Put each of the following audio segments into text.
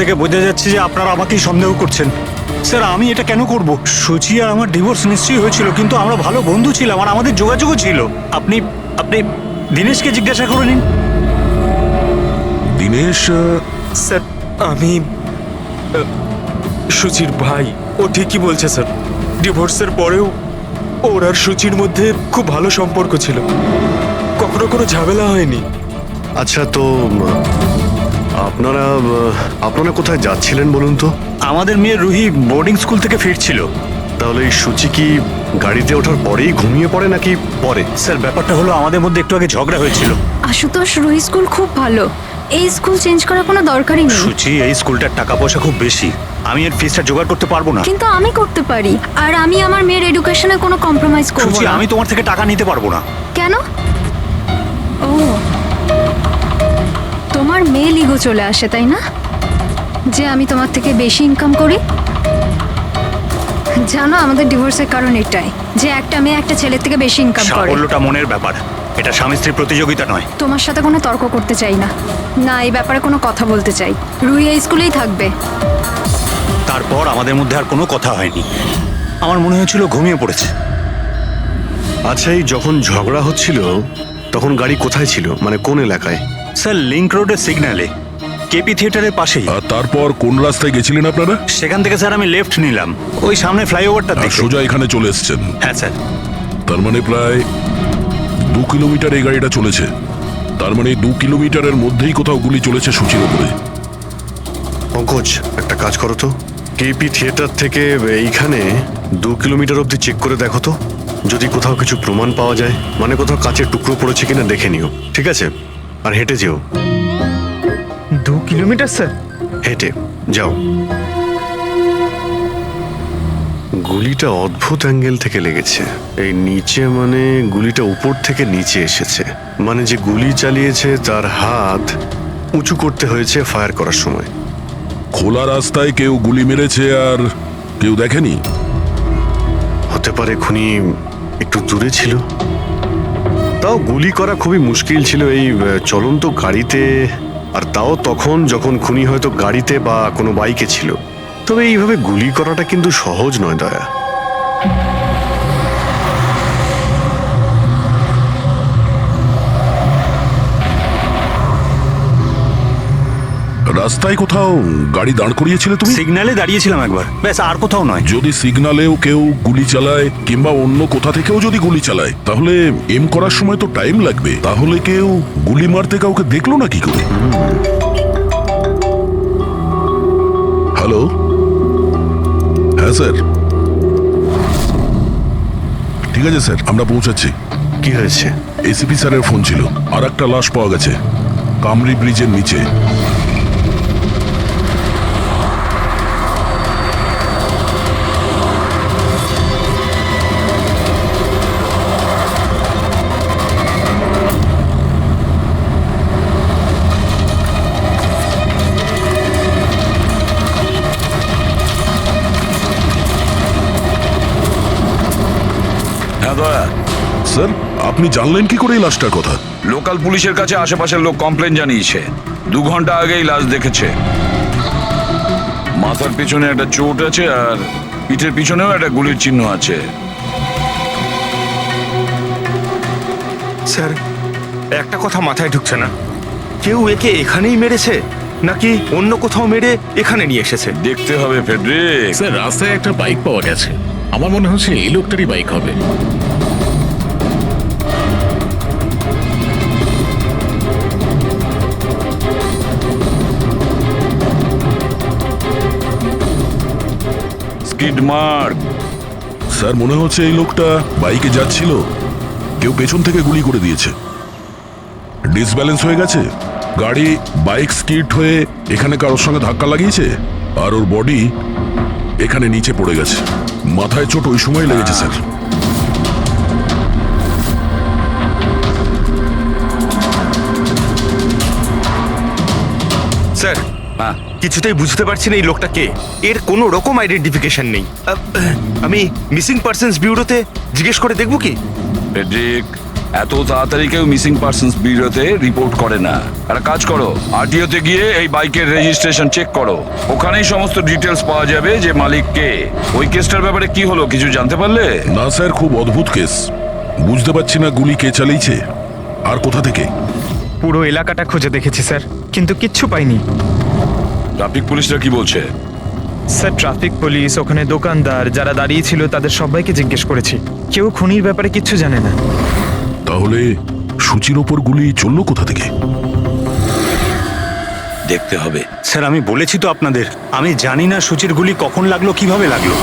থেকে বোঝা যাচ্ছে যে আপনারা আমাকেই সন্দেহ করছেন। স্যার আমি এটা কেন করব? সুচি আর আমার ডিভোর্স নিশ্চয়ই হয়েছিল, কিন্তু আমরা ভালো বন্ধু ছিলাম আর আমাদের যোগাযোগও ছিল। আপনি আপনি দীনেশকে জিজ্ঞাসা করে নিন। দীনেশ স্যার আমি সুচির ভাই। ও ঠিকই বলছে স্যার, ডিভোর্সের পরেও ওর আর সুচির মধ্যে খুব ভালো সম্পর্ক ছিল, কখনো কোনো ঝামেলা হয়নি। আচ্ছা, তো আপনারা আপনারা কোথায় যাচ্ছিলেন বলুন তো? আমাদের মেয়ে রুহি বোর্ডিং স্কুল থেকে ফিরছিল। তাহলে এই সুচি কি গাড়িতে ওঠার পরেই ঘুমিয়ে পড়ে নাকি পরে? স্যার ব্যাপারটা হলো আমাদের মধ্যে একটু আগে ঝগড়া হয়েছিল। আশুতোষ, রুহি স্কুল খুব ভালো, এই স্কুল চেঞ্জ করার কোনো দরকারই নেই। সুচি, এই স্কুলটার টাকা পয়সা খুব বেশি, আমি এর ফিসটা জোগাড় করতে পারবো না। কিন্তু আমি করতে পারি, আর আমি আমার মেয়ের এডুকেশনে কোনো কম্প্রোমাইজ করব সুচি, না। আমি তোমার থেকে টাকা নিতে পারবো না। কেন? ও, তোমার মেয়ে লিগো চলে আসে তাই না, যে আমি তোমার থেকে বেশি ইনকাম করি? জানো আমাদের ডিভোর্সের কারণ এটাই, যে একটা মেয়ে একটা ছেলের থেকে বেশি ইনকাম করে। সাফল্যটা মনের ব্যাপার, এটা স্বামী স্ত্রীর প্রতিযোগিতা নয়। তোমার সাথে কোনো তর্ক করতে চাই না, না এই ব্যাপারে কোনো কথা বলতে চাই। রুহি এই স্কুলেই থাকবে। তারপর আমাদের মধ্যে আর কোনো কথা হয়নি। আমার মনে হয়েছিল ঘুমিয়ে পড়েছে। আচ্ছা, এই যখন ঝগড়া হচ্ছিল তখন গাড়ি কোথায় ছিল, মানে কোন এলাকায়? স্যার লিংক রোডের সিগন্যালে, কেপি থিয়েটারের পাশেই। আর তারপর কোন রাস্তায় গেছিলেন আপনারা? সেখান থেকে স্যার আমি লেফট নিলাম, ওই সামনে ফ্লাইওভারটা আর দেখে। সোজা এখানে চলে এসেছেন? হ্যাঁ স্যার। তার মানে প্রায় 2 কিলোমিটার এই গাড়িটা চলেছে। তার মানে 2 কিলোমিটারের মধ্যেই কোথাও গুলি চলেছে সুচির উপরে। পঙ্কজ, একটা কাজ করো তো, কেপি থিয়েটার থেকে এইখানে 2 কিলোমিটার অবধি চেক করে দেখো তো, যদি কোথাও কিছু প্রমাণ পাওয়া যায়, মানে কোথাও কাচের টুকরো পড়েছে কিনা দেখে নিও, ঠিক আছে? আর হেঁটে যেও। 2 কিলোমিটার স্যার? হেঁটে যাও। গুলিটা অদ্ভুত অ্যাঙ্গেল থেকে লেগেছে, এই নিচে, মানে গুলিটা উপর থেকে নিচে এসেছে, মানে যে গুলি চালিয়েছে তার হাত উঁচু করতে হয়েছে ফায়ার করার সময়। খোলা রাস্তায় কেউ গুলি মেরেছে আর কেউ দেখেনি? হতে পারে খুনি একটু দূরে ছিল, তাও গুলি করা খুবই মুশকিল ছিল এই চলন্ত গাড়িতে, আর তাও তখন যখন খুনি হয়তো গাড়িতে বা কোনো বাইকে ছিল। তবে এইভাবে গুলি করাটা কিন্তু সহজ নয় দয়া। রাস্তায় কোথাও গাড়ি দাঁড় করিয়েছিলে তুমি? সিগন্যালে দাঁড়িয়েছিলাম একবার, ব্যাস, আর কোথাও নয়। যদি সিগন্যালেও কেউ গুলি চালায় কিংবা অন্য কোথা থেকেও যদি গুলি চালায়, তাহলে এম করার সময় তো টাইম লাগবে। তাহলে কেউ গুলি মারতে কাউকে দেখলো না কি করে? হ্যালো, হ্যাঁ স্যার, ঠিক আছে স্যার, আমরা পৌঁছাচ্ছি। কি হয়েছে? এসিপি স্যারের ফোন ছিল, আর একটা লাশ পাওয়া গেছে কামরি ব্রিজের নিচে। হ্যাঁ দয়া, স্যার, আপনি জানলেন কি করে এই লাশটার কথা? লোকাল পুলিশের কাছে আশেপাশের লোক কমপ্লেন জানিয়েছে। 2 ঘন্টা আগেই লাশ দেখেছে। মাথার পিছনে একটা চোট আছে আর পিঠের পিছনেও একটা গুলির চিহ্ন আছে। স্যার, একটা কথা মাথায় ঢুকছে না, কেউ একে এখানেই মেরেছে নাকি অন্য কোথাও মেরে এখানে নিয়ে এসেছে? দেখতে হবে ফেডরিক। স্যার, রাস্তায় একটা বাইক পাওয়া গেছে, আমার মনে হচ্ছে এই লোকটারই বাইক হবে। Skid mark. স্যার, মনে হচ্ছে এই লোকটা বাইকে যাচ্ছিল, কেউ পেছন থেকে গুলি করে দিয়েছে। ডিসব্যালেন্স হয়ে গেছে, গাড়ি বাইক স্কিড হয়ে এখানে কারোর সঙ্গে ধাক্কা লাগিয়েছে, আর ওর বডি এখানে নিচে পড়ে গেছে। মাথায় চোট ওই সময় লেগেছে স্যার। স্যার, কিছুতেই বুঝতে পারছি না এই লোকটা কে, এর কোনো রকম আইডেন্টিফিকেশন নেই। আমি মিসিং পার্সনস ব্যুরোতে জিজ্ঞেস করে দেখবো কি? ফেডরিক, এত তাড়াতাড়ি কেউ মিসিং পার্সনস ব্যুরোতে রিপোর্ট করে না। একটা কাজ করো, আরটিওতে গিয়ে এই বাইকের রেজিস্ট্রেশন চেক করো। ওখানেই সমস্ত ডিটেলস পাওয়া যাবে যে মালিক কে। ওই কেসটার ব্যাপারে কি হলো কিছু জানতে পারলে? না স্যার, খুব অদ্ভুত কেস। বুঝতে পারছি না গুলি কে চালিয়েছে আর কোথা থেকে। পুরো এলাকাটা খুঁজে দেখেছি স্যার, কিন্তু কিচ্ছু পাইনি। ট্রাফিক পুলিশরা কি বলছে? স্যার ট্রাফিক পুলিশ, ওখানে দোকানদার যারা দাঁড়িয়ে ছিল তাদের সবাইকে জিজ্ঞেস করেছি, কেউ খুনির ব্যাপারে কিচ্ছু জানে না। তাহলে সূচির ওপর গুলি চললো কোথা থেকে? দেখতে হবে। স্যার আমি বলেছি তো আপনাদের, আমি জানি না সুচির গুলি কখন লাগলো, কিভাবে লাগলো।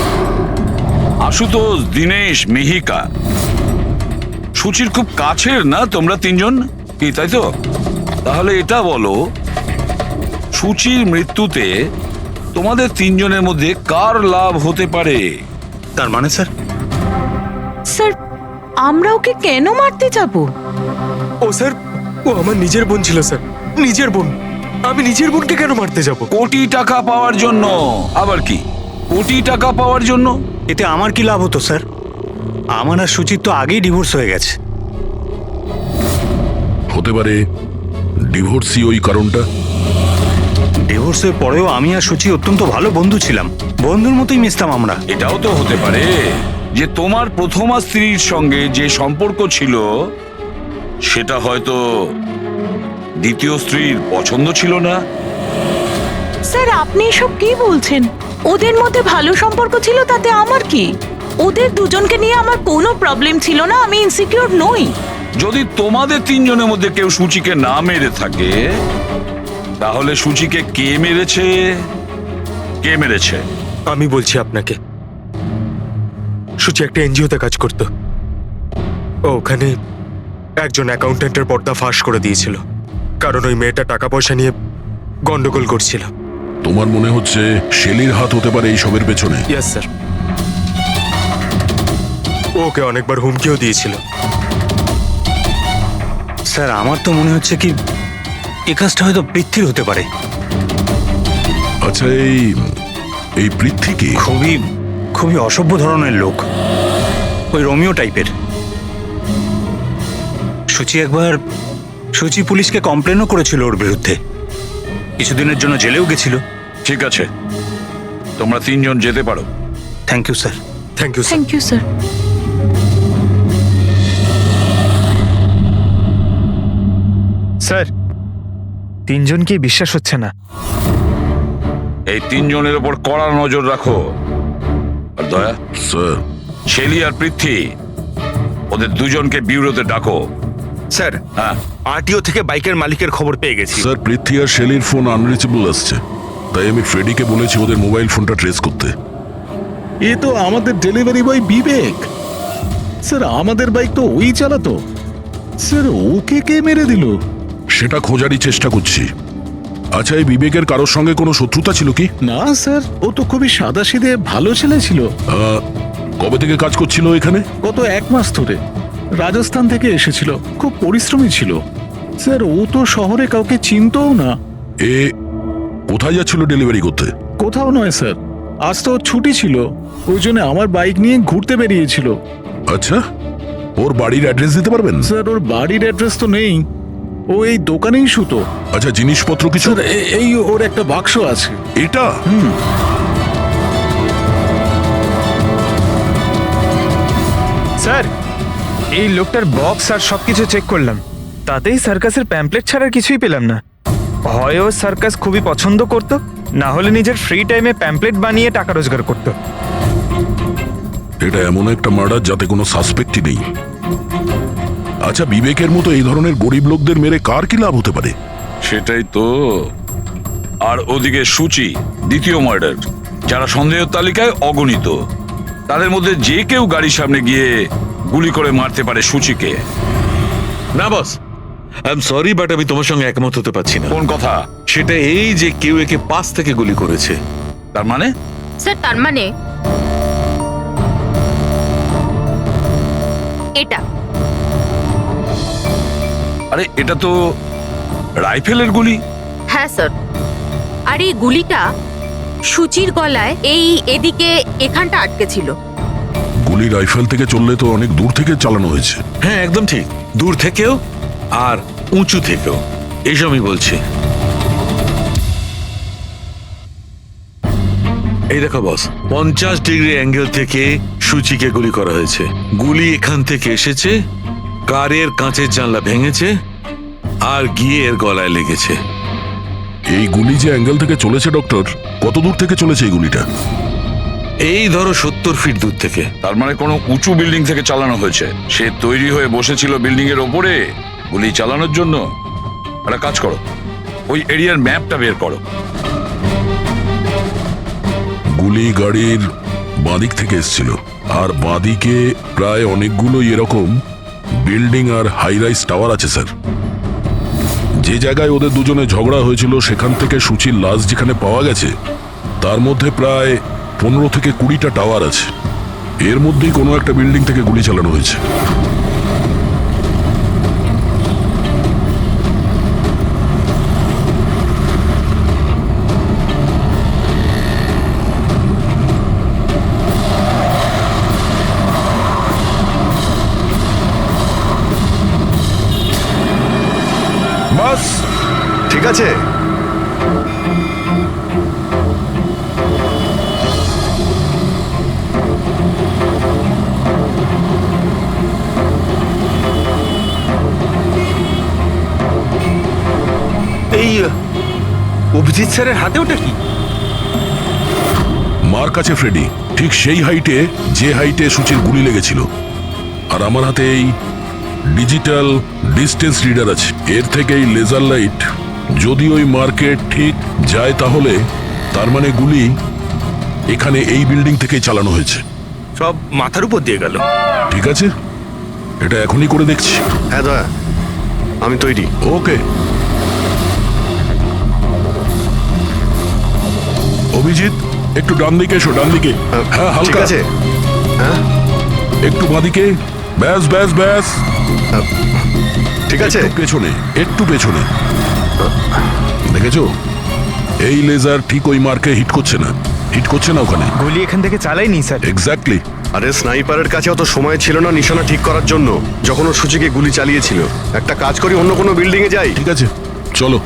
আশুতোষ, দীনেশ, মিহিকা, সুচির খুব কাছের না তোমরা তিনজন, কি তাই তো? তাহলে এটা বলো, সুচির মৃত্যুতে তোমাদের তিনজনের মধ্যে কার লাভ হতে পারে? তার মানে স্যার, স্যার আমরা ওকে কেন মারতে যাব? ও স্যার, ও আমার নিজের বোন ছিল স্যার, নিজের বোন। আমি নিজের বোনকে কেন মারতে যাব? কোটি টাকা পাওয়ার জন্য। আবার কি কোটি টাকা পাওয়ার জন্য? এতে আমার কি লাভ হতো স্যার? আমার আর সুচির তো আগেই ডিভোর্স হয়ে গেছে। হতে পারে ডিভোর্সই ওই কারণটা। ডিভোর্সের পরেও আমি আর সুচি অত্যন্ত ভালো বন্ধু ছিলাম, বন্ধুর মতোই মিশতাম আমরা। এটাও তো হতে পারে যে তোমার প্রথমা স্ত্রীর সঙ্গে যে সম্পর্ক ছিল সেটা হয়তো দ্বিতীয় স্ত্রীর পছন্দ ছিল না। স্যার আপনি এসব কি বলছেন? ওদের মধ্যে ভালো সম্পর্ক ছিল, তাতে আমার কি? ওদের দুজনকে নিয়ে আমার কোনো প্রবলেম ছিল না, আমি ইনসিকিউর নই। যদি তোমাদের তিনজনের মধ্যে কেউ সূচিকে না মেরে থাকে, তাহলে সূচিকে কে মেরেছে? কে মেরেছে? আমি বলছি আপনাকে, সুচি একটা এনজিওতে কাজ করত। ও ওখানে একজন অ্যাকাউন্টেন্টের পর্দা ফাঁস করে দিয়েছিল, কারণ ওই মেয়েটা টাকা পয়সা নিয়ে গন্ডগোল করছিল। তোমার মনে হচ্ছে শেলির হাত হতে পারে এইসবের পেছনে? ইয়েস স্যার, ওকে অনেকবার হুমকিও দিয়েছিল। স্যার আমার তো মনে হচ্ছে কি এই কাজটা হয়তো পৃথ্বীর হতে পারে। আচ্ছা, এই পৃথ্বী কি? খুবই খুবই অসভ্য ধরনের লোক, ওই রোমিও টাইপের। সুচি পুলিশকে কমপ্লেনও করেছিল ওর বিরুদ্ধে, কিছুদিনের জন্য জেলেও গেছিল। ঠিক আছে, তোমরা তিনজন যেতে পারো। Thank you sir. Thank you sir. Thank you sir. Sir তিনজনকে বিশ্বাস হচ্ছে না। এই তিনজনের উপর কড়া নজর রাখো। আর দয়া, স্যার, শেলি আর পৃথ্বী, ওদের দুজনকে ব্যুরোতে ডাকো। স্যার, হ্যাঁ, আরটিও থেকে বাইকের মালিকের খবর পেয়ে গেছি। স্যার পৃথ্বী আর শেলির ফোন আনরিচেবল আসছে, তাই আমি ফ্রেডিকে বলেছি ওদের মোবাইল ফোনটা ট্রেস করতে। এ তো আমাদের ডেলিভারি বয় বিবেক। স্যার আমাদের বাইক তো ওই চালাতো। স্যার ওকে কে মেরে দিল? সেটা খোঁজারই চেষ্টা করছি। আচ্ছা, এই বিবেকের কারোর সঙ্গে কোনো শত্রুতা ছিল কি? না স্যার, ও তো খুবই সাদাসিধে ভালো ছেলে ছিল। কবে থেকে কাজ করছিল এখানে? গত 1 মাস ধরে রাজস্থান থেকে এসেছিল, খুব পরিশ্রমী ছিল। স্যার ও তো শহরে কাউকে চিনতও না। এ কোথায় যাচ্ছিল ডেলিভারি করতে? কোথাও নয় স্যার, আজ তো ওর ছুটি ছিল, ওই জন্য আমার বাইক নিয়ে ঘুরতে বেরিয়েছিল। আচ্ছা, ওর বাড়ির অ্যাড্রেস দিতে পারবেন? স্যার ওর বাড়ির অ্যাড্রেস তো নেই, ও এই দোকানেই শুতো। আচ্ছা, জিনিসপত্র কিছু? স্যার এই ওর একটা বাক্স আছে। এটা? স্যার এই লোকটার বক্স আর সবকিছু চেক করলাম, তাতেই সার্কাসের প্যাম্পলেট ছাড়া কিছুই পেলাম না। হয় ও সার্কাস খুবই পছন্দ করত, না হলে নিজের ফ্রি টাইমে প্যাম্পলেট বানিয়ে টাকা রোজগার করত। এটা এমন একটা মার্ডার যাতে কোনো সাসপেক্টই নেই। আচ্ছা, বিবেকের মতো এই ধরনের গরিব লোকদের মেরে কার কি লাভ হতে পারে? সেটাই তো। আর ওদিকে সূচি, দ্বিতীয় মার্ডার, যারা সন্দেহের তালিকায় অগণিত, তাদের মধ্যে যে কেউ গাড়ির সামনে গিয়ে গুলি করে মারতে পারে সূচিকে। না বস, আই এম সরি বাট আমি তোমার সঙ্গে একমত হতে পারছি না। কোন কথা? সেটা এই যে কেউ একে পাশ থেকে গুলি করেছে। তার মানে? স্যার তার মানে এটা। আরে এটা তো রাইফেলের গুলি। হ্যাঁ স্যার, আর এই গুলিটা সুচির গলায় এই এদিকে এখানটা আটকে ছিল। গুলি রাইফেল থেকে চললে তো অনেক দূর থেকে চালানো হয়েছে। হ্যাঁ একদম ঠিক, দূর থেকেও আর উঁচু থেকেও, এইসব আমি বলছি। এই দেখো বস, 50 ডিগ্রি অ্যাঙ্গেল থেকে সূচিকে গুলি করা হয়েছে। গুলি এখান থেকে এসেছে, কারের কাঁচের জানলা ভেঙেছে আর গিয়ে এর গলায় লেগেছে। এই গুলি যে অ্যাঙ্গেল থেকে চলেছে ডক্টর, কত দূর থেকে চলেছে এই গুলিটা? এই ধরো 70 ফিট দূর থেকে। তার মানে কোনো উঁচু বিল্ডিং থেকে চালানো হয়েছে। সে তৈরি হয়ে বসেছিল বিল্ডিং এর ওপরে গুলি চালানোর জন্য। একটা কাজ করো, ওই এরিয়ার ম্যাপটা বের করো। গুলি গাড়ির বাঁদিক থেকে এসেছিল, আর বাঁদিকে প্রায় অনেকগুলো এরকম বিল্ডিং আর হাই রাইজ টাওয়ার আছে স্যার। যে জায়গায় ওদের দুজনে ঝগড়া হয়েছিল সেখান থেকে সূচির লাশ যেখানে পাওয়া গেছে, তার মধ্যে প্রায় 15 থেকে 20টা টাওয়ার আছে। এর মধ্যেই কোনো একটা বিল্ডিং থেকে গুলি চালানো হয়েছে। বাস ঠিক আছে। এই অভিজিৎ স্যারের হাতে ওটা কি? মার কাছে ফ্রেডি, ঠিক সেই হাইটে যে হাইটে সূচির গুলি লেগেছিল। আর আমার হাতে এই ডিজিটাল ডিস্টেন্স রিডার আছে। এর থেকে এই লেজার লাইট যদি ওই মার্কেট ঠিক যায়, তাহলে তার মানে গুলি এখানে এই বিল্ডিং থেকেই চালানো হয়েছে। সব মাথার উপর দিয়ে গেল। ঠিক আছে, এটা এখনই করে দেখছি। হ্যাঁ দয়া, আমি তৈরি। ওকে অভিজিৎ, একটু ডান দিকে এসো, ডান দিকে। হ্যাঁ ঠিক হালকা আছে। হ্যাঁ একটু বাঁদিকে। ব্যাস ব্যাস ব্যাস, ঠিক আছে। একটু পেছনে, একটু পেছনে। দেখেছো, এই লেজার ঠিক ওই মার্কে হিট করছে না, হিট করছে না ওখানে। গুলি এখান থেকে চালাইনি স্যার। এক্স্যাক্টলি। আরে স্নাইপারের কাছে অত সময় ছিল না নিশানা ঠিক করার জন্য যখন ও সূচিকে গুলি চালিয়েছিল। একটা কাজ করি, অন্য কোনো বিল্ডিং এ যাই। ঠিক আছে, চলো।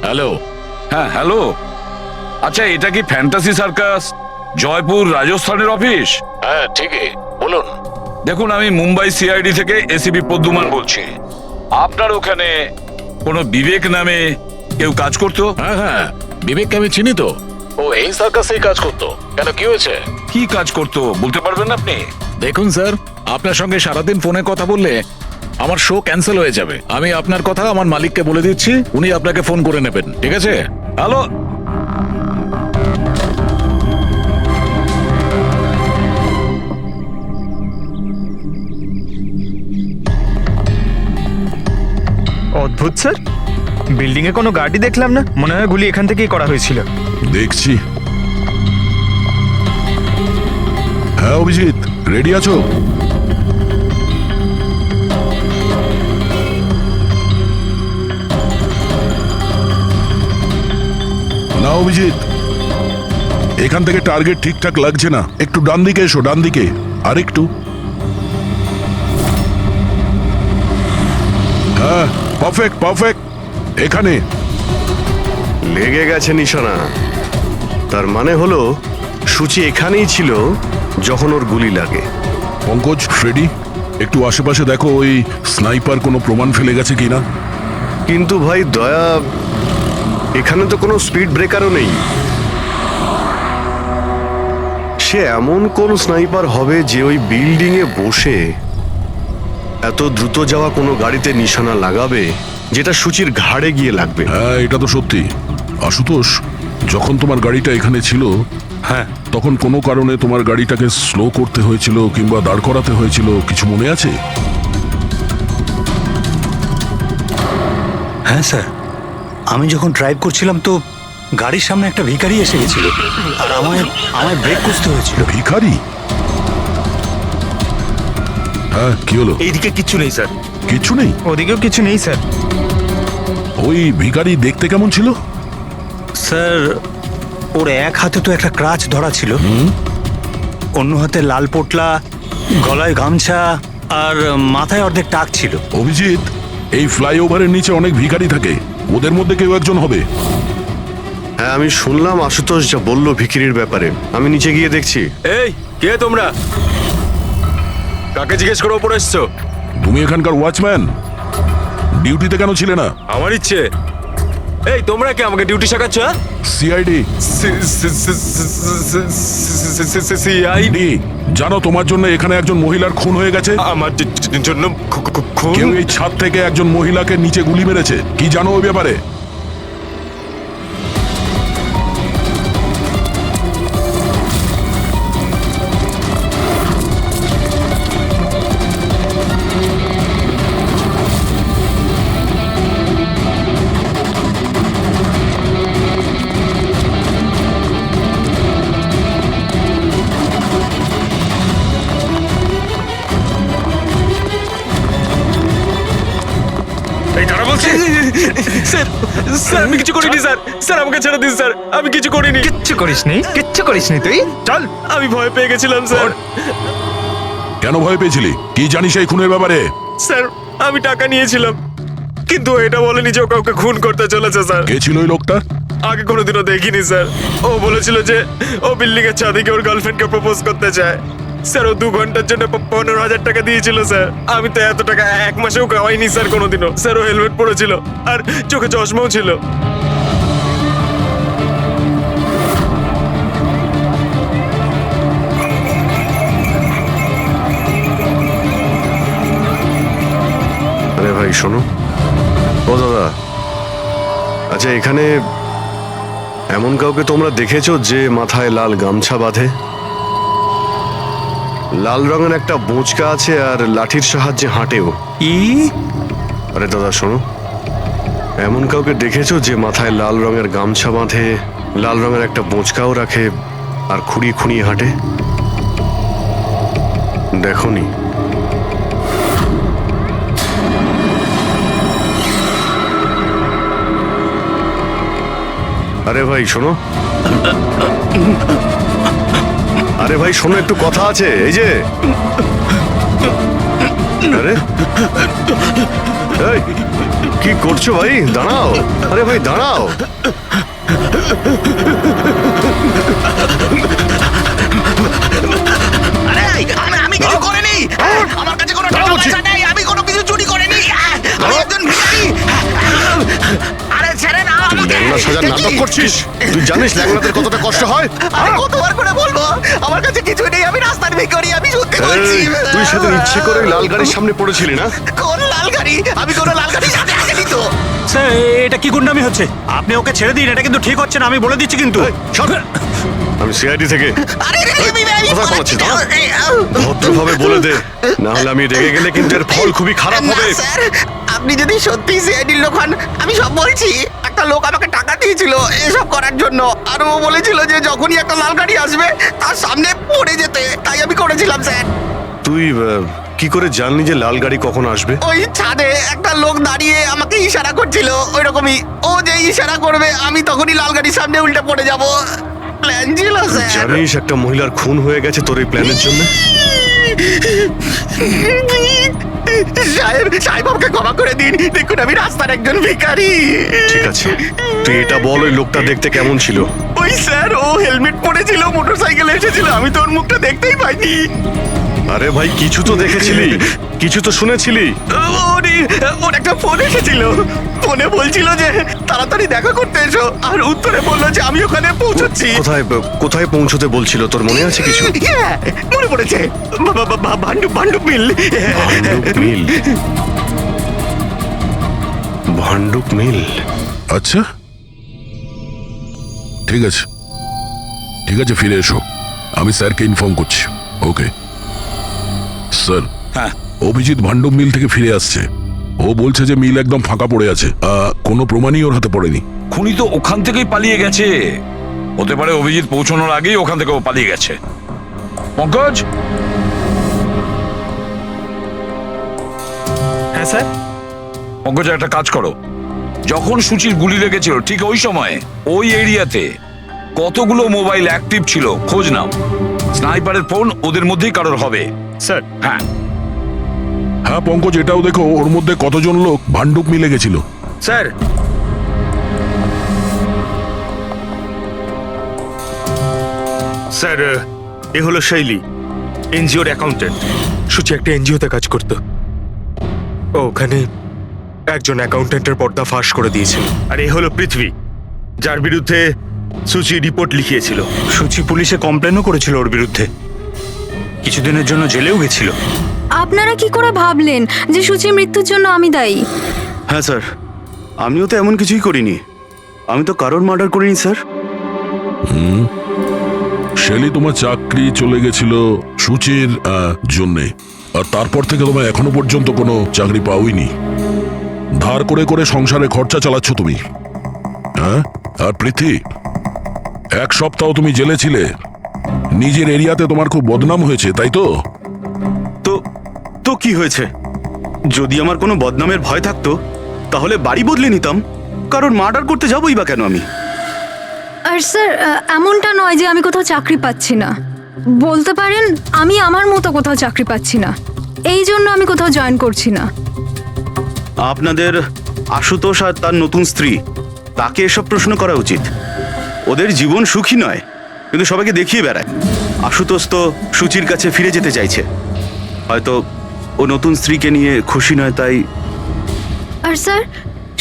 হ্যালো। হ্যাঁ হ্যালো, আচ্ছা এটা কি ফ্যান্টাসি সার্কাস জয়পুর রাজস্থানের অফিস? হ্যাঁ ঠিকই, বলুন। দেখুন, আমি মুম্বাই সিআইডি থেকে এসিপি পদ্মুমান বলছি। আপনার ওখানে কোনো বিবেক নামে কেউ কাজ করতো? হ্যাঁ হ্যাঁ, বিবেককে আমি চিনি তো। ও এই সার্কাসেই কাজ করতো। কেন, কি হয়েছে? কি কাজ করতো বলতে পারবেন আপনি? দেখুন স্যার, আপনার সঙ্গে সারাদিন ফোনে কথা বললে আমার শো ক্যান্সেল হয়ে যাবে। আমি আপনার কথা আমার মালিককে বলে দিচ্ছি, উনি আপনাকে ফোন করে নেবেন। ঠিক আছে? হ্যালো, অদ্ভুত স্যার, বিল্ডিং এ কোনো গাড়ি দেখলাম না। মনে হয় গুলি এখান থেকেই করা হয়েছিল। দেখছি। হ্যাঁ অভিজিৎ, রেডি আছো? না অভিজিৎ, এখান থেকে টার্গেট ঠিকঠাক লাগছে না। একটু ডান দিকে এসো, ডান দিকে আর একটু। হ্যাঁ পারফেক্ট পারফেক্ট, এখানে লেগে গেছে নিশানা। তার মানে হলো সূচি এখানেই ছিল যখন ওর গুলি লাগে। পঙ্কজ, ফ্রেডি, একটু আশেপাশে দেখো ওই স্নাইপার কোনো প্রমাণ ফেলে গেছে কিনা। কিন্তু ভাই দয়া, এখানে তো কোনো স্পিড ব্রেকারও নেই। সে এমন কোন স্নাইপার হবে যে ওই বিল্ডিং এ বসে এত দ্রুত যাওয়া কোনো গাড়িতে নিশানা লাগাবে যেটা সূচির ঘাড়ে গিয়ে লাগবে। হ্যাঁ এটা তো সত্যি। আশুতোষ, যখন তোমার গাড়িটা এখানে ছিল, হ্যাঁ, তখন কোনো কারণে তোমার গাড়িটাকে স্লো করতে হয়েছিল কিংবা দাঁড় করাতে হয়েছিল, কিছু মনে আছে? হ্যাঁ স্যার, আমি যখন ড্রাইভ করছিলাম তো গাড়ির সামনে একটা ভিখারি এসে গেছিল, আর আমায় ব্রেক করতে হয়েছিল। ভিখারি? হ্যাঁ কি হলো? এইদিকে কিচ্ছু নেই স্যার। কিছু নেই? ওদিকেও কিছু নেই স্যার। ওই ভিখারি দেখতে কেমন ছিল? স্যার ওর এক হাতে তো একটা ক্রাচ ধরা ছিল, অন্য হাতে লাল পোটলা, গলায় গামছা আর মাথায় অর্ধেক টাক ছিল। অভিজিৎ, এই ফ্লাইওভারের নিচে অনেক ভিখারি থাকে, ওদের মধ্যে কেউ একজন হবে। হ্যাঁ, আমি শুনলাম আশুতোষ যা বললো ভিখিরির ব্যাপারে। আমি নিচে গিয়ে দেখছি। এই কে তোমরা? কাকে জিজ্ঞেস করে ওপরে এসছো? তুমি এখানকার ওয়াচম্যান, ডিউটিতে কেন ছিলে না? আমার ইচ্ছে। এই তোমরা কি আমাকে ডিউটি শেখাচ্ছ? CID CID? জানো তোমার জন্য এখানে একজন মহিলার খুন হয়ে গেছে? আমার জন্য খুন? কেউ এই ছাদ থেকে একজন মহিলাকে নিচে গুলি মেরেছে, কি জানো ওই ব্যাপারে? এই দাঁড়া বলছি। স্যার স্যার আমি কিছু করিনি স্যার। স্যার আমাকে ছেড়ে দিন স্যার, আমি কিছু করিনি। কিচ্ছু করিসনি, কিচ্ছু করিসনি তুই, চল। আমি ভয় পেয়ে গেছিলাম স্যার। কেন ভয় পেয়েছিলি? কি জানিস এই খুনের ব্যাপারে? স্যার আমি টাকা নিয়েছিলাম, কিন্তু এটা বলেনি যে ও কাউকে খুন করতে চলেছে স্যার। কে ছিল ওই লোকটা? আগে কোনোদিনও দেখিনি স্যার। ও বলেছিল যে ও বিল্ডিং এর ছাদে গিয়ে ওর গার্লফ্রেন্ডকে প্রপোজ করতে চায়। স্যার ও 2 ঘন্টার জন্য 15,000 টাকা দিয়েছিল স্যার। আমি তো এত টাকা এক মাসেও খাওয়াইনি স্যার কোনোদিনও। স্যার ও হেলমেট পরেছিল আর চোখে চশমাও ছিল। আরে ভাই শোনো। ও দাদা, আচ্ছা এখানে এমন কাউকে তোমরা দেখেছো যে মাথায় লাল গামছা বাঁধে, লাল রঙের একটা বোঁচকা আছে আর লাঠির সাহায্যে হাঁটেও? আরে দাদা শোনো, এমন কাউকে দেখেছো যে মাথায় লাল রঙের গামছা বাঁধে, লাল রঙের একটা বোঁচকাও রাখে আর খুঁড়িয়ে খুঁড়িয়ে হাঁটে? দেখোনি? আরে ভাই শোনো, আরে ভাই শোনো, একটু কথা আছে। এই যে আরে এই, কি করছো ভাই? দাঁড়াও। আরে ভাই দাঁড়াও। আমি কিছু করিনি, আমার কাছে কোনো টাকা পয়সা নেই, আমি কোনো কিছু চুরি করিনি, আমি একজন ভিখারি। আরে ছেড়ে না আমাকে। ল্যাংড়া সাজার নাটক করছিস? তুই জানিস ল্যাংড়াদের কতটা কষ্ট হয়? আরে কতবার করে বলবো, আমার কাছে কিছু নেই, আমি রাস্তার ভিখারি, আমি সত্যি বলছি। এই, তুই সেদিন ইচ্ছে করে লাল গাড়ির সামনে পড়েছিলি না? কোন লাল গাড়ি? আমি কোনো লাল গাড়ির সাথে আসেনি তো। স্যার এটা কি গুন্ডামি হচ্ছে? আপনি ওকে ছেড়ে দিন, এটা কিন্তু ঠিক হচ্ছে না, আমি বলে দিচ্ছি কিন্তু। এই, সর। আমি সিআইডি থেকে। আরে কথা বলছিস না? ভদ্রভাবে বলে দে, না হলে আমি রেগে গেলে কিন্তু এর ফল খুবই খারাপ হবে। স্যার, আপনি যদি সত্যি সিআইডির লোক হন, আমি সব বলছি। একটা লোক আমাকে টাকা দিয়েছিল এসব করার জন্য, আর ও বলেছিল যে যখনই একটা লাল গাড়ি আসবে তার সামনে পড়ে যেতে, তাই আমি করেছিলাম স্যার। তুই কি করে জানলি যে লাল গাড়ি কখন আসবে? ওই ছাদে একটা লোক দাঁড়িয়ে আমাকে ইশারা করছিল, ওই রকমই। ও যে ইশারা করবে আমি তখনই লাল গাড়ির সামনে উল্টে পড়ে যাব। প্ল্যান ছিল স্যার। জানিস একটা মহিলার খুন হয়ে গেছে তোর এই প্ল্যানের জন্য? সাহেব আমাকে ক্ষমা করে দিন, দেখুন আমি রাস্তার একজন ভিখারি। ঠিক আছে, তুই এটা বল, ওই লোকটা দেখতে কেমন ছিল? ওই স্যার, ও হেলমেট পরেছিল, মোটরসাইকেলে এসেছিল, আমি তো ওর মুখটা দেখতেই পাইনি। আরে ভাই কিছু তো দেখেছিলি, কিছু তো শুনেছিলি। ওর একটা ফোন এসেছিল, ফোনে বলছিল যে তাড়াতাড়ি দেখা করতে এসো, আর উত্তরে বললো যে আমি ওখানে পৌঁছচ্ছি। কোথায় কোথায় পৌঁছতে বলছিল, তোর মনে আছে কিছু? হ্যাঁ, মনে পড়েছে, ভান্ডুপ মিল। ভান্ডুপ মিল? ভান্ডুপ মিল? আচ্ছা ঠিক আছে, ঠিক আছে, ফিরে এসো, আমি স্যারকে ইনফর্ম করছি। Okay sir. হ্যাঁ অভিজিৎ ভান্ডুপ মিল থেকে ফিরে আসছে। ও বলছে যে মিল একদম ফাঁকা পড়ে আছে, কোনো প্রমাণই ওর হাতে পড়েনি। খুনি তো ওখান থেকেই পালিয়ে গেছে। হতে পারে অভিজিৎ পৌঁছানোর আগেই ওখান থেকে ও পালিয়ে গেছে। পঙ্কজ। হ্যাঁ স্যার। পঙ্কজ একটা কাজ করো, যখন সুচির গুলি লেগেছিল ঠিক ওই সময়ে ওই এরিয়াতে কতগুলো মোবাইল অ্যাক্টিভ ছিল খোঁজ নাও। স্নাইপারের ফোন ওদের মধ্যেই কারোর হবে। স্যার হ্যাঁ, হ্যাঁ পঙ্কজ, এটাও দেখো ওর মধ্যে কতজন লোক ভান্ডুপ মিলে গেছিল। স্যার স্যার এ হলো শৈলী, এনজিওর অ্যাকাউন্টেন্ট। সুচি একটা এনজিওতে কাজ করত। ও ওখানে একজন অ্যাকাউন্টেন্টের পর্দা ফাঁস করে দিয়েছিল। আর এ হলো পৃথ্বী, যার বিরুদ্ধে সুচি রিপোর্ট লিখিয়েছিল। সুচি পুলিশে কমপ্লেনও করেছিল ওর বিরুদ্ধে, কিছুদিনের জন্য জেলেও গেছিল। আপনারা কি করে ভাবলেন যে সুচির মৃত্যুর জন্য আমি দায়ী? হ্যাঁ স্যার, আমিও তো এমন কিছুই করিনি। আমি তো কারোর মার্ডার করিনি স্যার। শেলি, তোমার চাকরি চলে গেছিল সুচির জন্যে, আর তারপর থেকে তোমার এখনো পর্যন্ত কোনো চাকরি পাওইনি। ধার করে করে সংসারে খরচা চালাচ্ছ তুমি। হ্যাঁ, আর পৃথ্বী, 1 সপ্তাহ তুমি জেলে ছিলে, নিজের এরিয়াতে তোমার খুব বদনাম হয়েছে, তাই তো? তো তো কি হয়েছে? যদি আমার কোনো বদনামের ভয় থাকতো তাহলে বাড়ি বদলে নিতাম। কারণ মার্ডার করতে যাবোই বা কেন আমি? আর স্যার এমনটা নয় যে আমি কোথাও চাকরি পাচ্ছি না। বলতে পারেন আমি আমার মতো কোথাও চাকরি পাচ্ছি না, এই জন্য আমি কোথাও জয়েন করছি না। আপনাদের আশুতোষ আর তার নতুন স্ত্রী, তাকে এসব প্রশ্ন করা উচিত। ওদের জীবন সুখী নয়, কিন্তু সবাইকে দেখিয়ে বেড়ায়। আশুতোষ তো সুচির কাছে ফিরে যেতে চাইছে। হয়তো ও নতুন স্ত্রীকে নিয়ে খুশি নয়, তাই। আর স্যার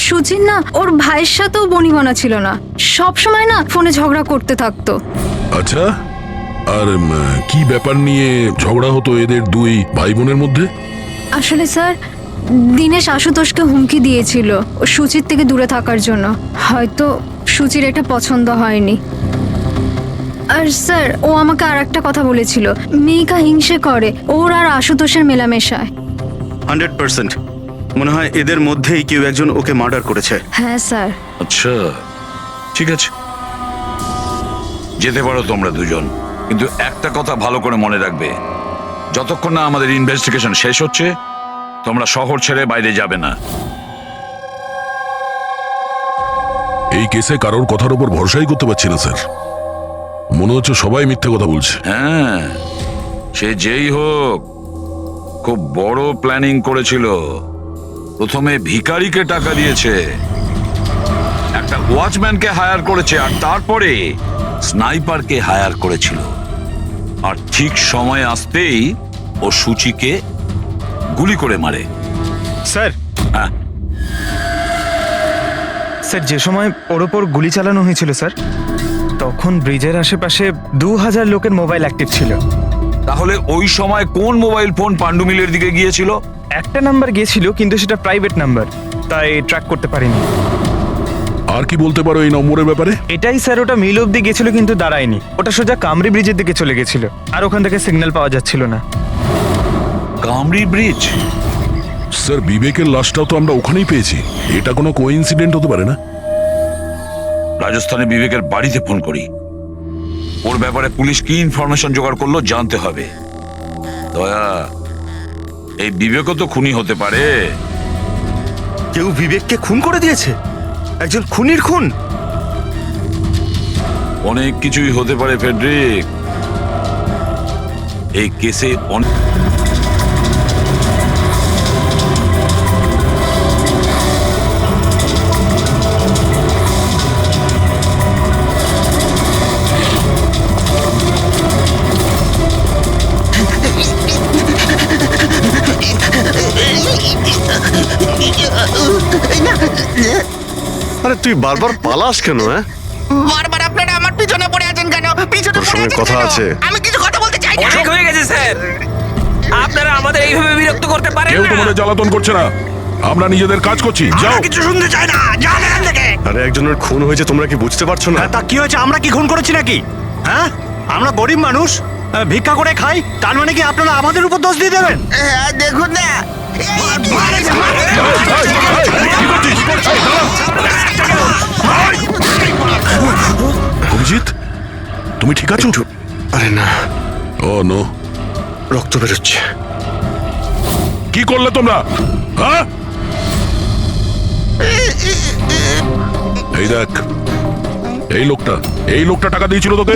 সুচির না ওর ভাইয়ের সাথেও বনিবনা ছিল না, সব সময় না ফোনে ঝগড়া করতে থাকতো। আচ্ছা, আর কি ব্যাপার নিয়ে ঝগড়া হতো এদের দুই ভাই বোনের মধ্যে? আসলে স্যার দিনেশ আশুতোষকে হুমকি দিয়েছিল ও সুচির থেকে দূরে থাকার জন্য। হয়তো সুচির এটা পছন্দ হয়নি। আর স্যার ও আমাকে আর একটা কথা বলেছিল, মেয়েকা হিংসে করে ওর আর আশুতোষের মেলামেশায়। 100% মনে হয় এদের মধ্যেই কেউ একজন ওকে মার্ডার করেছে। হ্যাঁ স্যার। আচ্ছা ঠিক আছে, যেতে পারো তোমরা দুজন, কিন্তু একটা কথা ভালো করে মনে রাখবে, যতক্ষণ না আমাদের ইনভেস্টিগেশন শেষ হচ্ছে তোমরা শহর ছেড়ে বাইরে যাবে না। এই কেসে কারোর কথার উপর ভরসাই করতে পারছি না স্যার। মনে হচ্ছে সবাই মিথ্যে কথা বলছে। হ্যাঁ, সে যেই হোক খুব বড় প্ল্যানিং করেছিল। প্রথমে ভিখারিকে টাকা দিয়েছে, একটা ওয়াচম্যানকে হায়ার করেছে, আর তারপরে স্নাইপারকে হায়ার করেছিল। আর ঠিক সময় আসতেই ও সুচিকে গুলি করে মারে। স্যার, হ্যাঁ, স্যার যে সময় ওর ওপর গুলি চালানো হয়েছিল স্যার, তখন ব্রিজের আশেপাশে 2000 লোকের মোবাইল অ্যাক্টিভ ছিল। তাহলে ওই সময় কোন মোবাইল ফোন পান্ডু মিলের দিকে গিয়েছিল? একটা নাম্বার গিয়েছিল, কিন্তু সেটা প্রাইভেট নাম্বার, তাই ট্র্যাক করতে পারিনি। আর কি বলতে পারো এই নম্বরের ব্যাপারে? এটাই স্যার, ওটা মিল অব্দি গেছিল কিন্তু দাঁড়ায়নি, ওটা সোজা কামরি ব্রিজের দিকে চলে গেছিল, আর ওখান থেকে সিগন্যাল পাওয়া যাচ্ছিল না। কামরি ব্রিজ? স্যার, বিবেকের লাশটাও তো আমরা ওখানেই পেয়েছি। এটা কোনো কোইন্সিডেন্ট হতে পারে না? রাজস্থানে বিবেকের বাড়িতে ফোন করি, ওর ব্যাপারে পুলিশ কি ইনফরমেশন জোগাড় করলো জানতে হবে। দয়া, এই বিবেকও তো খুনি হতে পারে। কেউ বিবেককে খুন করে দিয়েছে? একজন খুনির খুন? অনেক কিছুই হতে পারে ফেডরিক, এই কেসে অনেক। আরে তুই বারবার পালাস কেন? হ্যাঁ, বারবার আপনারা আমার পিছনে পড়ে আছেন কেন? পিছনে তোর পড়ে সঙ্গে আছেন কথা কেন? আছে। আমি কিছু কথা বলতে চাই না। অনেক হয়ে গেছে স্যার, আপনারা আমাদের এইভাবে বিরক্ত করতে পারেন কেউ না। তোমাদের জ্বালাতন করছে না, আমরা নিজেদের কাজ করছি। যাও। কিছু শুনতে চাই না, যান এখান থেকে। আরে একজনের খুন হয়েছে, তোমরা কি বুঝতে পারছো না? তা কি হয়েছে? আমরা কি খুন করেছি নাকি? হ্যাঁ, আমরা গরিব মানুষ, ভিক্ষা করে খাই, তার মানে কি আপনারা আমাদের উপর দোষ দিয়ে দেবেন? হ্যাঁ, দেখুন না। অভিজিৎ, তুমি ঠিক আছো? আরে না, ও নো, রক্ত বেরোচ্ছে। কি করলে তোমরা? হ্যাঁ, এই দেখ, এই লোকটা টাকা দিয়েছিল তোকে।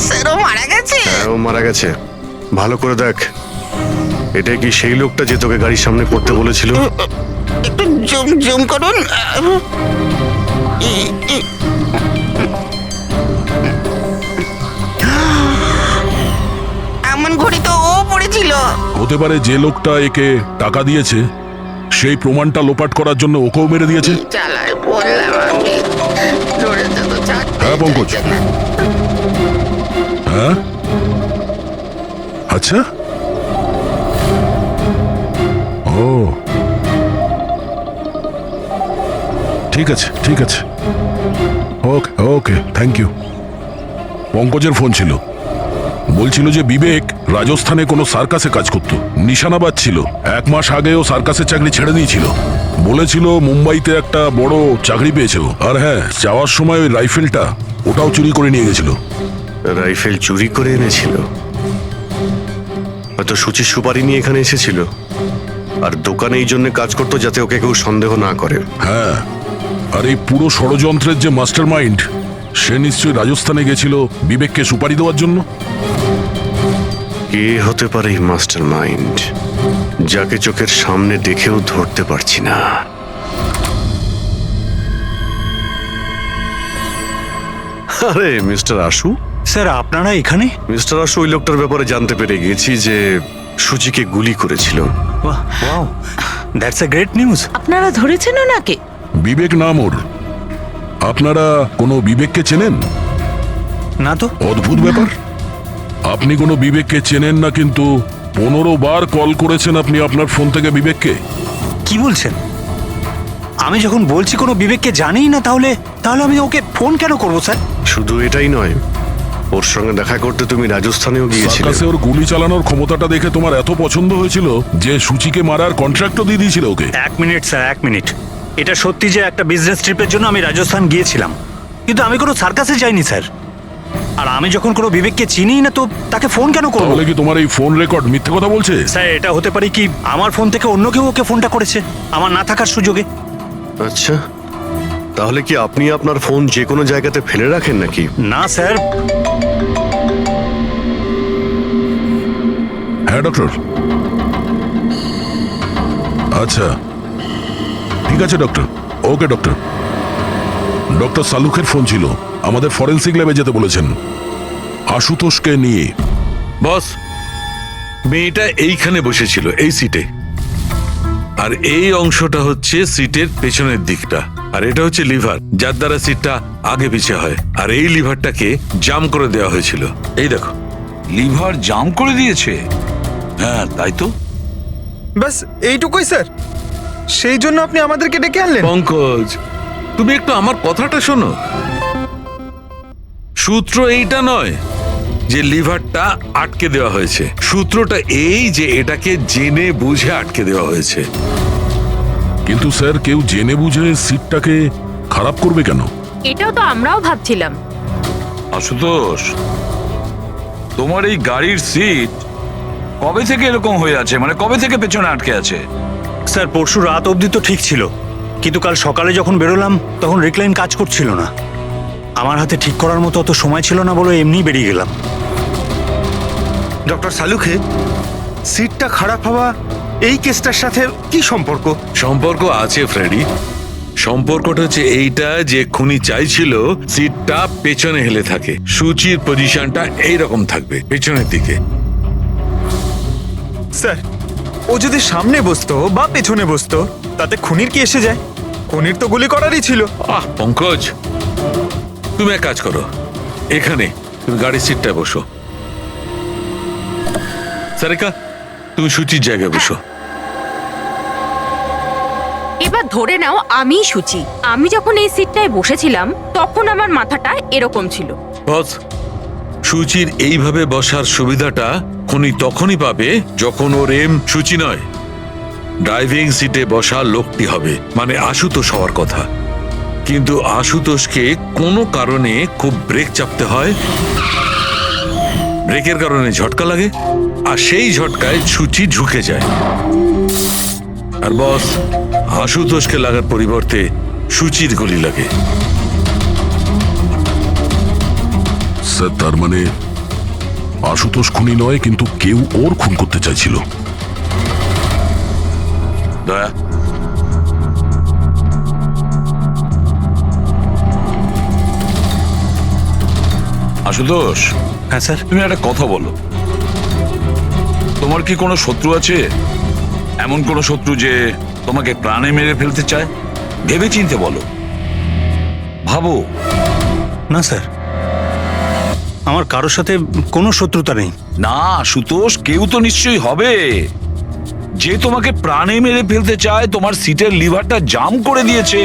স্যার ও মারা গেছে। হ্যাঁ, ও মারা গেছে। ভালো করে দেখ, এটা কি সেই লোকটা যে তোকে গাড়ির সামনে পড়তে বলেছিল? একটু জুম জুম করুন। এমন ঘড়ি তো ও পড়েছিল। হতে পারে যে লোকটা একে টাকা দিয়েছে সেই প্রমাণটা লোপাট করার জন্য ওকেও মেরে দিয়েছে। চালায় বললাম আমি, ধরেছে তো ছাড়তে হ্যাঁ পঙ্কজ, চাইছে না। হ্যাঁ আচ্ছা, ও ঠিক আছে ঠিক আছে, ওকে ওকে, থ্যাংক ইউ। পঙ্কজের ফোন ছিল, বলছিল যে বিবেক রাজস্থানে কোনো সার্কাসে কাজ করত, নিশানাবাদ ছিল। 1 মাস আগেও সার্কাসের চাকরি ছেড়ে দিয়েছিল। বলেছিল মুম্বাইতে একটা বড় চাকরি পেয়েছে ও। আর হ্যাঁ, যাওয়ার সময় ওই রাইফেলটা ওটাও চুরি করে নিয়ে গেছিল। রাইফেল চুরি করে এনেছিল? হয়তো সুচির সুপারি নিয়ে এখানে এসেছিল, আর দোকানে এই জন্য কাজ করতো যাতে ওকে কেউ সন্দেহ না করে। হ্যাঁ, আর এই পুরো ষড়যন্ত্রের যে মাস্টার মাইন্ড, সে নিশ্চয়ই রাজস্থানে গেছিল বিবেককে সুপারি দেওয়ার জন্য। কে হতে পারে এই মাস্টার মাইন্ড, যাকে চোখের সামনে দেখেও ধরতে পারছি না? আরে মিস্টার আশু। স্যার আপনারা এখানে? মিস্টার আশু, ওই লোকটার ব্যাপারে জানতে পেরে গেছি যে সুচিকে গুলি করেছিল। বাহ, wow, that's a great news. আপনারা ধরেছেন ওনাকে? বিবেক নাম ওর। আপনারা কোনো বিবেককে চেনেন? না তো। অদ্ভুত ব্যাপার, আপনি কোনো বিবেককে চেনেন না, কিন্তু 15 বার কল করেছেন আপনি আপনার ফোন থেকে বিবেককে। কি বলছেন? আমি যখন বলছি কোনো বিবেককে জানিই না, তাহলে আমি ওকে ফোন কেন করবো স্যার? শুধু এটাই নয়, ওর সঙ্গে দেখা করতে তুমি রাজস্থানেও গিয়েছিলে। সার্কাসে ওর গুলি চালানোর ক্ষমতাটা দেখে তোমার এত পছন্দ হয়েছিল যে সুচিকে মারার কন্ট্রাক্টও দিয়ে দিয়েছিল ওকে। 1 মিনিট স্যার, 1 মিনিট। এটা সত্যি যে একটা বিজনেস ট্রিপের জন্য আমি রাজস্থান গিয়েছিলাম, কিন্তু আমি কোনো সার্কাসে যাইনি স্যার। আর আমি যখন কোনো বিবেককে চিনি না, তো তাকে ফোন কেন করবো? তাহলে কি তোমার এই ফোন রেকর্ড মিথ্যে কথা বলছে? স্যার, এটা হতে পারে কি আমার ফোন থেকে অন্য কেউ ওকে ফোনটা করেছে আমার না থাকার সুযোগে। আচ্ছা, তাহলে কি আপনি আপনার ফোন যে কোনো জায়গাতে ফেলে রাখেন নাকি? না স্যার। হ্যাঁ ডক্টর। আচ্ছা ঠিক আছে ডক্টর, ওকে ডক্টর। ডক্টর সালুখের ফোন ছিল, আমাদের ফরেন্সিক ল্যাবে যেতে বলেছেন আশুতোষকে নিয়ে। বস, মেয়েটা এইখানে বসেছিল এই সিটে, আর এই অংশটা হচ্ছে সিটের পেছনের দিকটা, আর এটা হচ্ছে লিভার, যার দ্বারা সিটটা আগে পিছে হয়। আর এই লিভারটাকে জাম করে দেওয়া হয়েছিল, এই দেখো। লিভার জাম করে দিয়েছে? হ্যাঁ তাই তো। ব্যাস এইটুকুই স্যার, সেই জন্য আপনি আমাদেরকে ডেকে আনলেন? পঙ্কজ, তুমি একটু আমার কথাটা শোনো। সূত্র এইটা নয় যে লিভারটা আটকে দেওয়া হয়েছে, সূত্রটা এই যে এটাকে জেনে বুঝে আটকে দেওয়া হয়েছে। কিন্তু স্যার, কেউ জেনে বুঝে সিটটাকে খারাপ করবে কেন? এটাও তো আমরাও ভাবছিলাম। আশুতোষ, তোমার এই গাড়ির সিট কবে থেকে এরকম হয়ে আছে? মানে কবে থেকে পেছনে আটকে আছে? স্যার, পরশু রাত অবধি তো ঠিক ছিল, কিন্তু কাল সকালে যখন বেরোলাম তখন রিক্লাইন কাজ করছিল না। আমার হাতে ঠিক করার মতো অত সময় ছিল না বলে এমনি বেরিয়ে গেলাম। ডক্টর সালুখে, সিটটা খারাপ হওয়া এই কেসটার সাথে কি সম্পর্ক? সম্পর্ক আছে ফ্রেডি। সম্পর্কটা হচ্ছে এইটা যে খুনি চাইছিল সিটটা পেছনে হেলে থাকে, সুচির পজিশনটা এইরকম থাকবে পেছনের দিকে। স্যার, ও যদি সামনে বসতো বা পেছনে বসতো তাতে খুনির কি এসে যায়? খুনির তো গুলি করারই ছিল। পঙ্কজ, তুমি এক কাজ করো, এখানে তুমি গাড়ির সিটটায় বসো। সারিকা, তুমি সুচির জায়গায় বসো। এবার ধরে নাও আমি সুচি। আমি যখন এই সিটটায় বসেছিলাম তখন আমার মাথাটা এরকম ছিল। বস, সুচির এইভাবে বসার সুবিধাটা খুনি তখনই পাবে যখন ওর এম সুচি নয়, ড্রাইভিং সিটে বসা লোকটি হবে, মানে আশুতোষ হওয়ার কথা। কিন্তু আশুতোষকে কোনো কারণে খুব ব্রেক চাপতে হয়, ব্রেকের কারণে ঝটকা লাগে, আর সেই ঝটকায় সুচি ঝুঁকে যায়। আর বস, আশুতোষকে লাগার পরিবর্তে সুচির গুলি লাগে। স্যার তার মানে আশুতোষ খুনি নয়, কিন্তু কেউ ওর খুন করতে চাইছিল। দয়া, আশুতোষ, হ্যাঁ স্যার। তুমি একটা কথা বলো, তোমার কি কোনো শত্রু আছে? এমন কোনো শত্রু যে তোমাকে প্রাণে মেরে ফেলতে চায়? ভেবে চিনতে বলো, ভাবো। না স্যার, আমার কারোর সাথে কোনো শত্রুতা নেই। না আশুতোষ, কেউ তো নিশ্চয়ই হবে যে তোমাকে প্রাণে মেরে ফেলতে চায়, তোমার সিটের লিভারটা জাম করে দিয়েছে।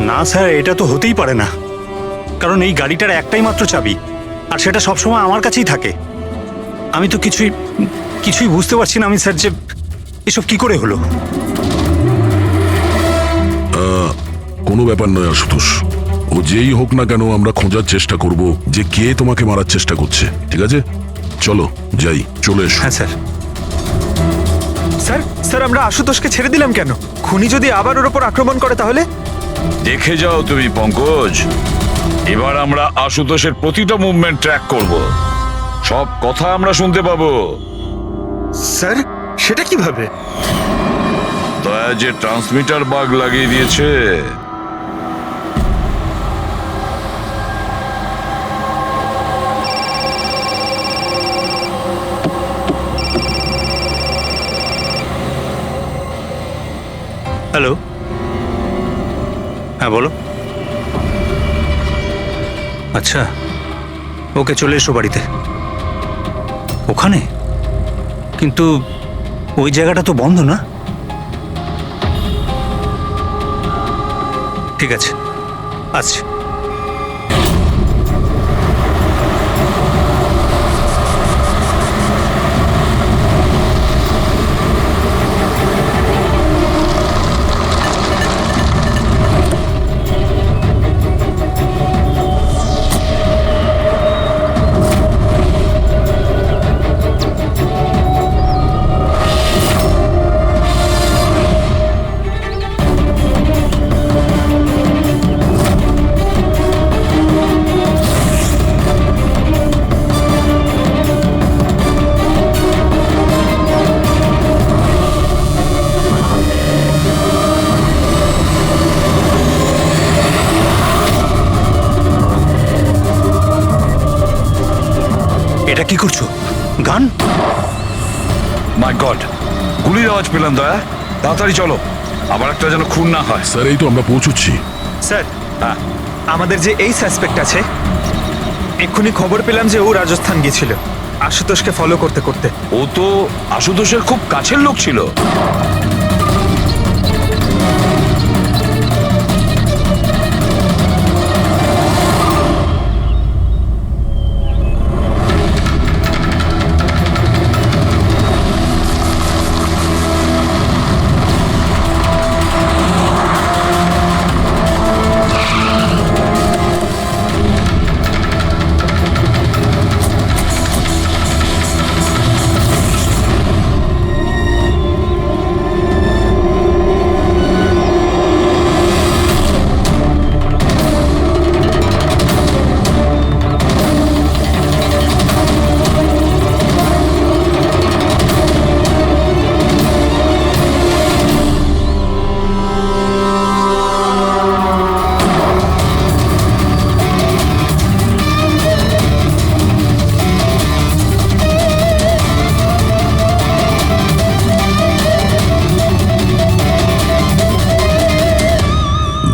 না স্যার, এটা তো হতেই পারে না, কারণ এই গাড়িটার একটাই মাত্র চাবি, আর সেটা সবসময় আমার কাছেই থাকে। আমি তো কিছুই বুঝতে পারছি না আমি স্যার, যে এসব কি করে হলো। কোনো ব্যাপার নয় আশুতোষ, ও যেই হোক না কেন আমরা খোঁজার চেষ্টা করব যে কে তোমাকে মারার চেষ্টা করছে। ঠিক আছে, চলো যাই, চলে এসো। হ্যাঁ স্যার। স্যার স্যার, আমরা আশুতোষকে ছেড়ে দিলাম কেন? খুনি যদি আবার ওর ওপর আক্রমণ করে তাহলে? দেখে যাও তুমি পঙ্কজ, এবার আমরা আশুতোষের প্রতিটা মুভমেন্ট ট্র্যাক করব, সব কথা আমরা শুনতে পাবো। স্যার, সেটা কিভাবে? দয়া যে ট্রান্সমিটার বাগ লাগিয়ে দিয়েছে। হ্যালো, হ্যাঁ বলো। আচ্ছা, ওকে চলে এসো বাড়িতে। ওখানে? কিন্তু ওই জায়গাটা তো বন্ধ না। ঠিক আছে, আসছি। এটা কি করছো? গান? মাই গড, গুলির আওয়াজ পেলাম। দয়া, তাড়াতাড়ি চলো, আবার একটা যেন খুন না হয়। স্যার এই তো আমরা পৌঁছচ্ছি। স্যার, আমাদের যে এই সাসপেক্ট আছে, এক্ষুনি খবর পেলাম যে ও রাজস্থান গিয়েছিল আশুতোষকে ফলো করতে করতে। ও তো আশুতোষের খুব কাছের লোক ছিল।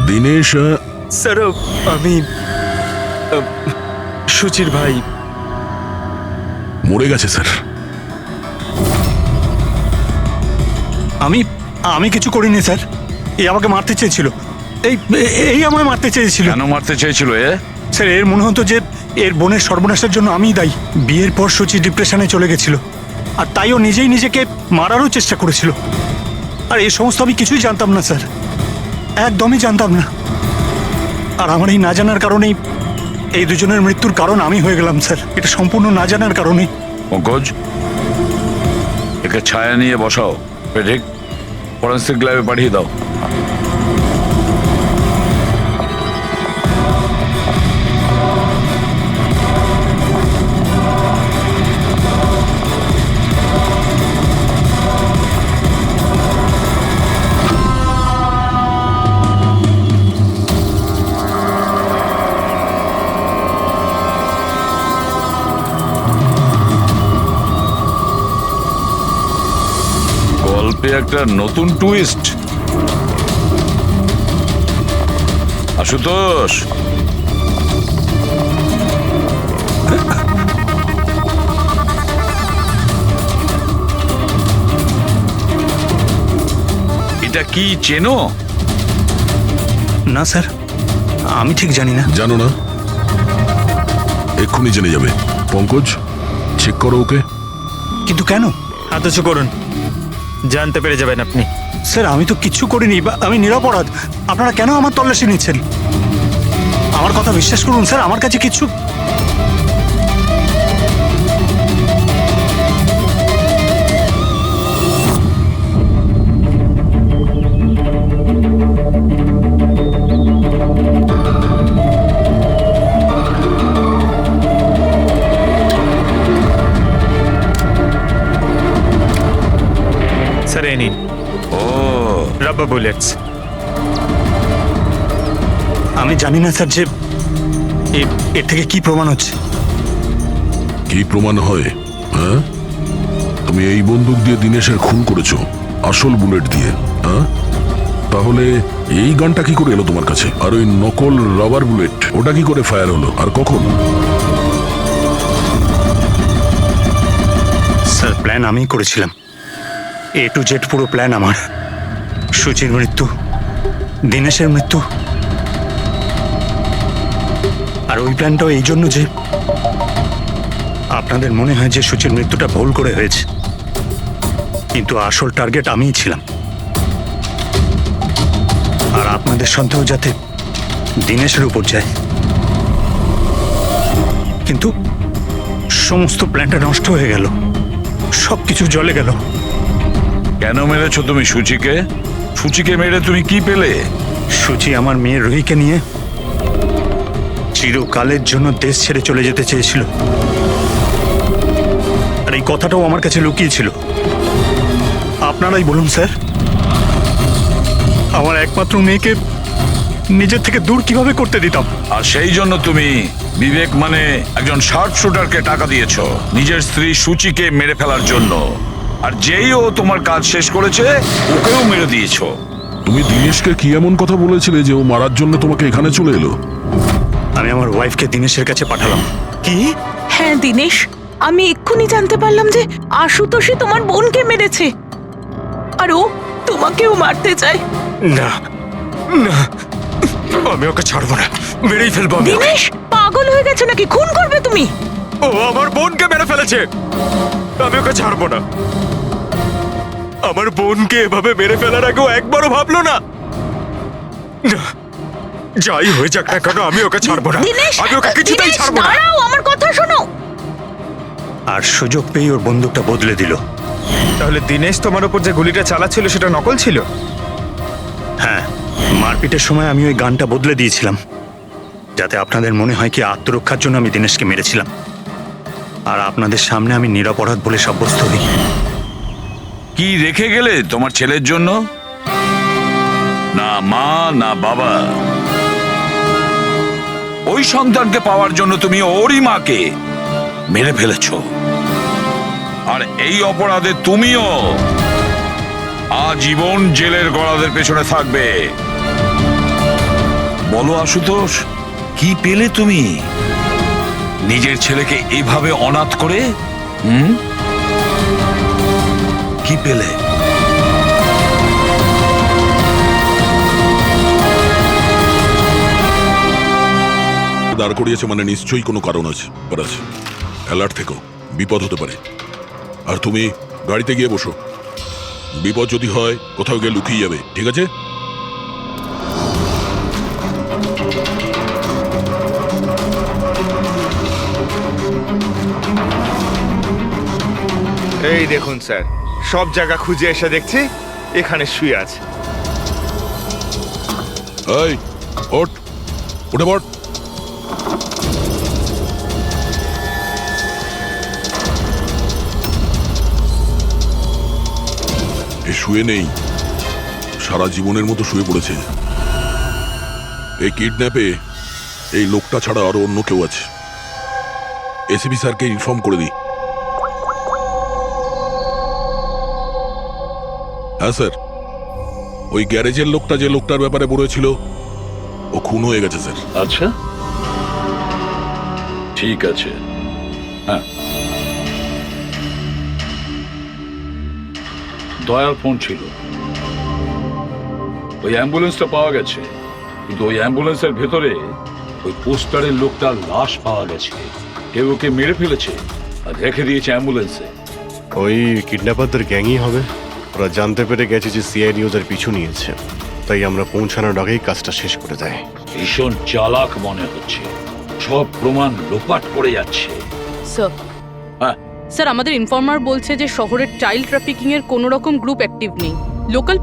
দিনেশ, স্যার, আমি সুচির ভাই। মরে গেছে স্যার। আমি কিছু করিনি স্যার, এ আমাকে মারতে চেয়েছিল। এই আমায় মারতে চেয়েছিল। কেন মারতে চেয়েছিল এ? স্যার, এর মনে হতো যে এর বোনের সর্বনাশের জন্য আমিই দায়ী। বিয়ের পর সুচি ডিপ্রেশনে চলে গেছিল, আর তাই ও নিজেই নিজেকে মারারও চেষ্টা করেছিল। আর এই সমস্ত আমি কিছুই জানতাম না স্যার, একদমই জানতাম না। আর আমার এই না জানার কারণেই এই দুজনের মৃত্যুর কারণ আমি হয়ে গেলাম স্যার। এটা সম্পূর্ণ না জানার কারণেই। পঙ্কজ, একে ছায়া নিয়ে বসাও, ঠিক ফরেন্সিক ল্যাবে পাঠিয়ে দাও। একটা নতুন টুইস্ট। আশুতোষ, এটা কি চেনো? না স্যার, আমি ঠিক জানি না। জানো না? এক্ষুনি জেনে যাবে। পঙ্কজ, চেক করো ওকে। কিন্তু কেন? হাত উঁচু করুন, জানতে পেরে যাবেন আপনি। স্যার, আমি তো কিচ্ছু করিনি, আমি নিরপরাধ। আপনারা কেন আমার তল্লাশি নিচ্ছেন? আমার কথা বিশ্বাস করুন স্যার, আমার কাছে কিচ্ছু। স্যার এই নিন ও, রাবার বুলেটস। আমি জানি না স্যার যে এর থেকে কি প্রমাণ হচ্ছে। কি প্রমাণ হয়? হ্যাঁ, তুমি এই বন্দুক দিয়ে দিনেশের খুন করেছো, আসল বুলেট দিয়ে। হ্যাঁ, তাহলে এই গানটা কি করে এলো তোমার কাছে? আর ওই নকল রাবার বুলেট, ওটা কি করে ফায়ার হলো আর কখন? স্যার, প্ল্যান আমিই করেছিলাম। A to Z পুরো প্ল্যান আমার। সুচির মৃত্যু, দিনেশের মৃত্যু, আর ওই প্ল্যানটাও এই জন্য যে আপনাদের মনে হয় যে সুচির মৃত্যুটা ভুল করে হয়েছে, কিন্তু আসল টার্গেট আমিই ছিলাম। আর আপনাদের সন্দেহ যাতে দিনেশের উপর যায়। কিন্তু সমস্ত প্ল্যানটা নষ্ট হয়ে গেল, সবকিছু জলে গেল। কেন মেরেছো তুমি সুচিকে? সুচিকে মেরে তুমি কি পেলে? সুচি আমার মেয়ে রুহিকে নিয়ে চিরকালের জন্য দেশ ছেড়ে চলে যেতে চেয়েছিল, আর এই কথাটাও আমার কাছে লুকিয়েছিল। আপনারাই বলুন স্যার, আমার একমাত্র মেয়েকে নিজের থেকে দূর কিভাবে করতে দিতাম? আর সেই জন্য তুমি বিবেক মানে একজন শার্প শুটারকে টাকা দিয়েছো নিজের স্ত্রী সুচিকে মেরে ফেলার জন্য, আর যেই ও তোমার কাজ শেষ করেছে ওকেও মেরে দিয়েছো। তুমি দিনেশকে কি এমন কথা বলেছিলে যে ও মারার জন্য তোমাকে এখানে চলে এলো? আমি আমার ওয়াইফকে দিনেশের কাছে পাঠালাম। কি? হ্যাঁ দিনেশ, আমি এক্ষুনি জানতে পারলাম যে আশুতোষই তোমার বোনকে মেরেছে, আর ও তোমাকেও মারতে চায়। না না, আমি ওকে ছাড়বো না, মেরেই ফেলবো আমি ওকে। দিনেশ, পাগল হয়ে গেছো নাকি? খুন করবে তুমি? ও আমার বোনকে মেরে ফেলেছে, আমি ওকে ছাড়বো না। আমার বোনকে এভাবে মেরে ফেলার আগেও একবারও ভাবলো না। না, যাই হয়ে যাক না কেন, আমি ওকে ছাড়বো না। দিনেশ, আমি ওকে কিছুতেই দিনেশ, ছাড়বো না। দাঁড়াও, আমার কথা শোনো। আর সুযোগ পেয়ে ওর বন্দুকটা বদলে দিল। তাহলে দিনেশ তোমার উপর যে গুলিটা চালাচ্ছিল সেটা নকল ছিল? হ্যাঁ, মারপিটের সময় আমি ওই গানটা বদলে দিয়েছিলাম, যাতে আপনাদের মনে হয় কি আত্মরক্ষার জন্য আমি দিনেশকে মেরেছিলাম, আর আপনাদের সামনে আমি নিরপরাধ বলে সাব্যস্ত হই। কি রেখে গেলে তোমার ছেলের জন্য? না মা না বাবা। ওই সন্তানকে পাওয়ার জন্য তুমি ওরই মাকে মেরে ফেলেছো, আর এই অপরাধে তুমিও আজীবন জেলের গড়াদের পেছনে থাকবে। বলো আশুতোষ, কি পেলে তুমি নিজের ছেলেকে এইভাবে অনাথ করে? কি পেলে? দাঁড় করিয়েছে মানে নিশ্চয়ই কোনো কারণ আছে। অ্যালার্ট থেকো, বিপদ হতে পারে। আর তুমি গাড়িতে গিয়ে বসো, বিপদ যদি হয় কোথাও গিয়ে লুকিয়ে যাবে, ঠিক আছে? এই দেখুন স্যার, সব জায়গা খুঁজে এসে দেখছি এখানে শুয়ে আছে। এই ওঠ, উঠে পড়। এ শুয়ে নেই, সারা জীবনের মতো শুয়ে পড়েছে। এই কিডন্যাপে এই লোকটা ছাড়া আরো অন্য কেউ আছে। এসিপি স্যারকে ইনফর্ম করে দিই। হ্যাঁ স্যার, ওই গ্যারেজের লোকটা যে লোকটার ব্যাপারে বলেছিল ও খুন হয়ে গেছে স্যার। আচ্ছা, ঠিক আছে। হ্যাঁ, দয়ার ফোন ছিল, ওই অ্যাম্বুলেন্সটা পাওয়া গেছে, কিন্তু ওই অ্যাম্বুলেন্সের ভেতরে ওই পোস্টারের লোকটার লাশ পাওয়া গেছে। কেউ ওকে মেরে ফেলেছে আর রেখে দিয়েছে অ্যাম্বুলেন্সে। ওই কিডন্যাপারদের গ্যাংই হবে। ওরা জানতে পেরে গেছে যে সিআইডি ওদের পিছু নিয়েছে, তাই আমরা পৌঁছানোর আগেই কাজটা শেষ করে দেয়। ভীষণ চালাক মনে হচ্ছে, সব প্রমাণ লোপাট করে যাচ্ছে। স্যার হ্যাঁ, স্যার আমাদের ইনফর্মার বলছে যে শহরের চাইল্ড ট্রাফিকিং এর কোনো রকম গ্রুপ অ্যাক্টিভ নেই। লোকাল